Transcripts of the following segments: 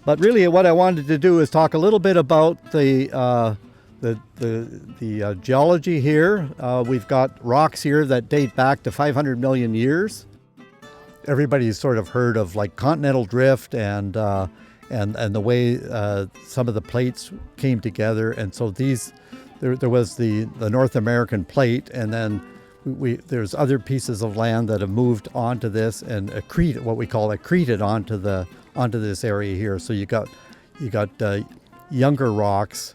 But really what I wanted to do is talk a little bit about the geology here. We've got rocks here that date back to 500 million years. Everybody's sort of heard of like continental drift and the way some of the plates came together. And so there was the North American plate, and then there's other pieces of land that have moved onto this and accreted, what we call accreted onto this area here. So you got younger rocks.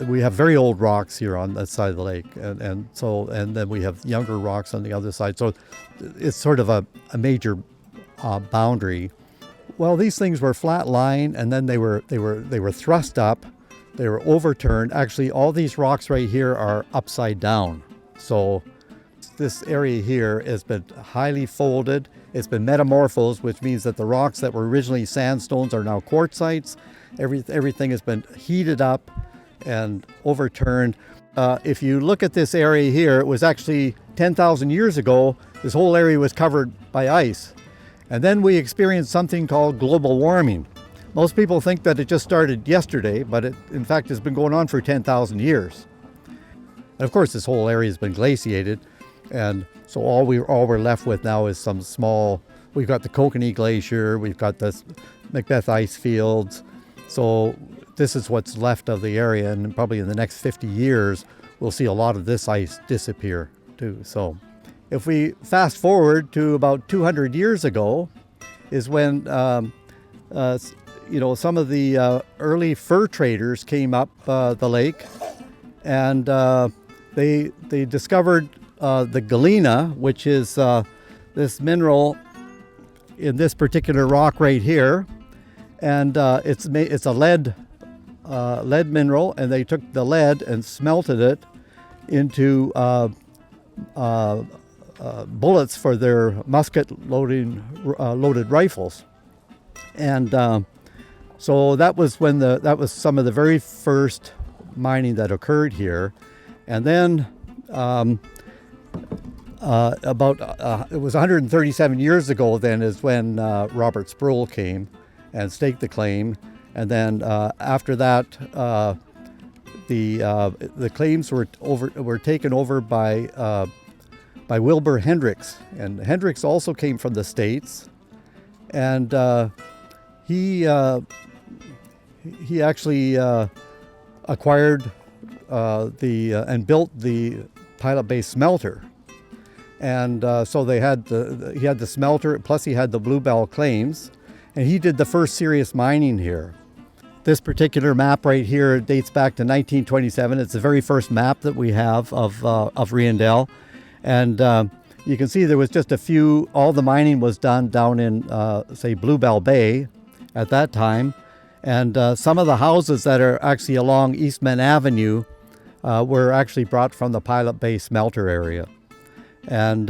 We have very old rocks here on that side of the lake, and then we have younger rocks on the other side. So it's sort of a major boundary. Well, these things were flat lying, and then they were thrust up, they were overturned. Actually, all these rocks right here are upside down. So this area here has been highly folded. It's been metamorphosed, which means that the rocks that were originally sandstones are now quartzites. Everything has been heated up and overturned. If you look at this area here, it was actually 10,000 years ago, this whole area was covered by ice. And then we experienced something called global warming. Most people think that it just started yesterday, but it in fact has been going on for 10,000 years. And of course, this whole area has been glaciated. And so all we're left with now is some small, we've got the Kokanee Glacier, we've got the Macbeth ice fields. So this is what's left of the area, and probably in the next 50 years, we'll see a lot of this ice disappear too. So if we fast forward to about 200 years ago, is when some of the early fur traders came up the lake, and they discovered the galena, which is this mineral in this particular rock right here, and it's a lead mineral, and they took the lead and smelted it into bullets for their loaded rifles, and so that was some of the very first mining that occurred here, and then. It was 137 years ago then is when Robert Sproul came and staked the claim, and then after that the claims were taken over by Wilbur Hendricks, and Hendricks also came from the States, and he actually acquired and built the Pilot Bay smelter. And so he had the smelter, plus he had the Bluebell claims, and he did the first serious mining here. This particular map right here dates back to 1927. It's the very first map that we have of Riondel, and you can see there was just all the mining was done down in, say, Bluebell Bay at that time, and some of the houses that are actually along Eastman Avenue were actually brought from the Pilot Bay smelter area. And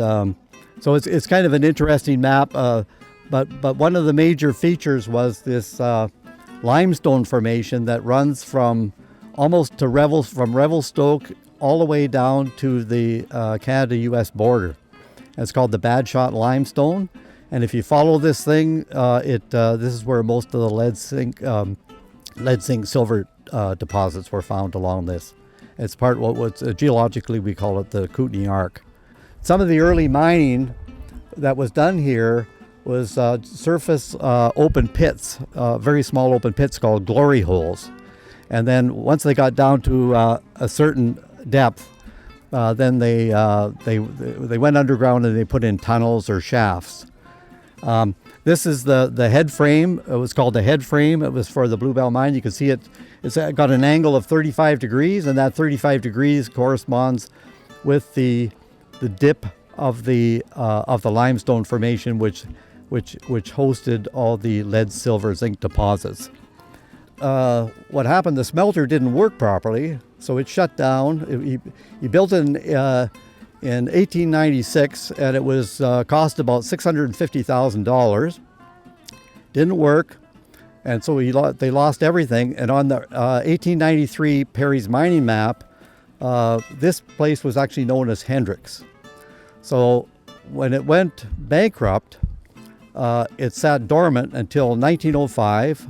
so it's kind of an interesting map, but one of the major features was this limestone formation that runs from almost to Revelstoke all the way down to the Canada-U.S. border. And it's called the Bad Shot Limestone, and if you follow this thing, this is where most of the lead zinc silver deposits were found along this. It's part what's geologically we call it the Kootenay Arc. Some of the early mining that was done here was surface open pits, very small open pits called glory holes. And then once they got down to a certain depth, then they went underground and they put in tunnels or shafts. This is the head frame. It was called the head frame. It was for the Bluebell mine. You can see it's got an angle of 35 degrees, and that 35 degrees corresponds with the dip of the limestone formation, which hosted all the lead, silver, zinc deposits. What happened? The smelter didn't work properly, so it shut down. He built it in 1896, and it was cost about $650,000. Didn't work, and so they lost everything. And on the 1893 Perry's mining map, this place was actually known as Hendricks. So when it went bankrupt, it sat dormant until 1905,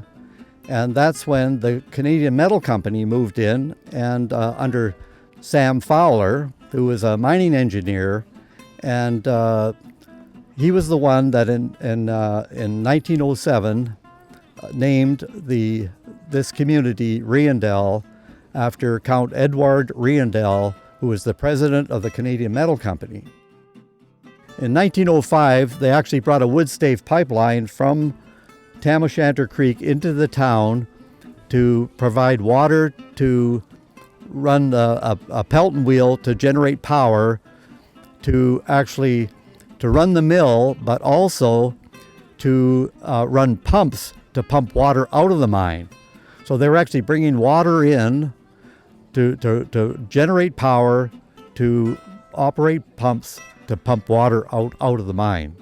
And that's when the Canadian Metal Company moved in, and under Sam Fowler, who was a mining engineer, and he was the one that in 1907 named this community Riondel after Count Edward Riondel, who was the president of the Canadian Metal Company. In 1905, they actually brought a wood stave pipeline from Tam O'Shanter Creek into the town to provide water to run a Pelton wheel to generate power to run the mill, but also to run pumps to pump water out of the mine. So they were actually bringing water in to generate power, to operate pumps to pump water out of the mine.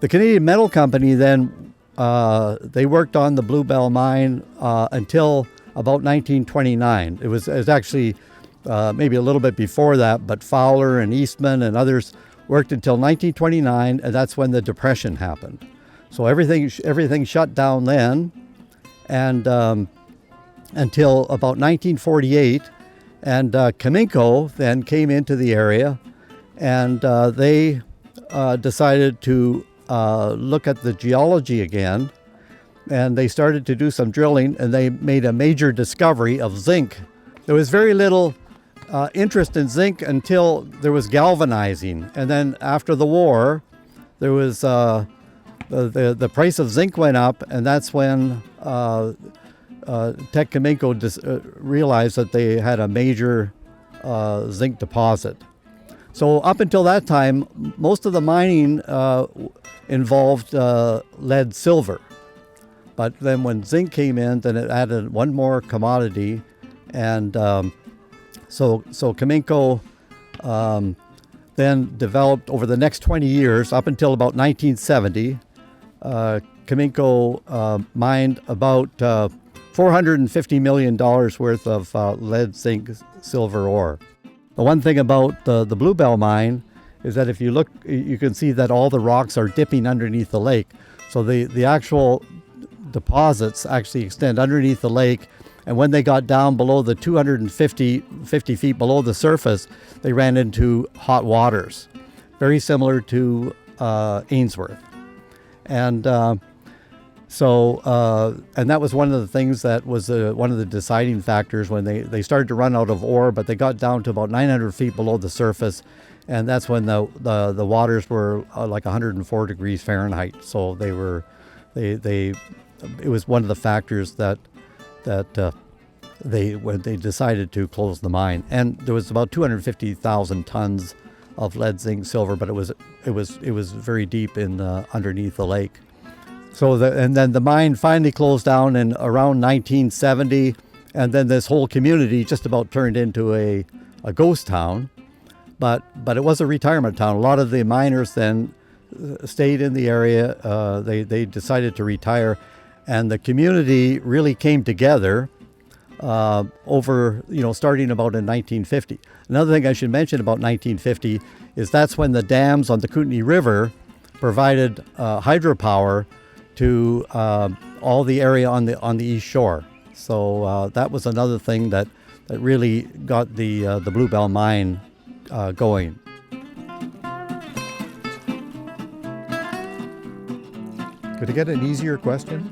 The Canadian Metal Company then, they worked on the Bluebell mine until about 1929. It was actually maybe a little bit before that, but Fowler and Eastman and others worked until 1929, and that's when the Depression happened. So everything shut down then, and until about 1948, and Cominco then came into the area, and they decided to look at the geology again, and they started to do some drilling, and they made a major discovery of zinc. There was very little interest in zinc until there was galvanizing, and then after the war, there was the price of zinc went up, and that's when Teck Cominco realized that they had a major zinc deposit. So up until that time, most of the mining involved lead silver. But then when zinc came in, then it added one more commodity. And so Cominco then developed over the next 20 years, up until about 1970, Cominco mined about $450 million worth of lead, zinc, silver ore. The one thing about the Bluebell mine is that if you look, you can see that all the rocks are dipping underneath the lake. So the actual deposits actually extend underneath the lake, and when they got down below the 250 feet below the surface, they ran into hot waters, very similar to Ainsworth. And and that was one of the things that was one of the deciding factors when they started to run out of ore, but they got down to about 900 feet below the surface, and that's when the waters were like 104 degrees Fahrenheit. So it was one of the factors that when they decided to close the mine. And there was about 250,000 tons of lead, zinc, silver, but it was very deep in underneath the lake. So and then the mine finally closed down in around 1970, and then this whole community just about turned into a ghost town. But it was a retirement town. A lot of the miners then stayed in the area. They decided to retire, and the community really came together over, starting about in 1950. Another thing I should mention about 1950 is that's when the dams on the Kootenai River provided hydropower to all the area on the east shore. So that was another thing that really got the Bluebell mine going. Could I get an easier question?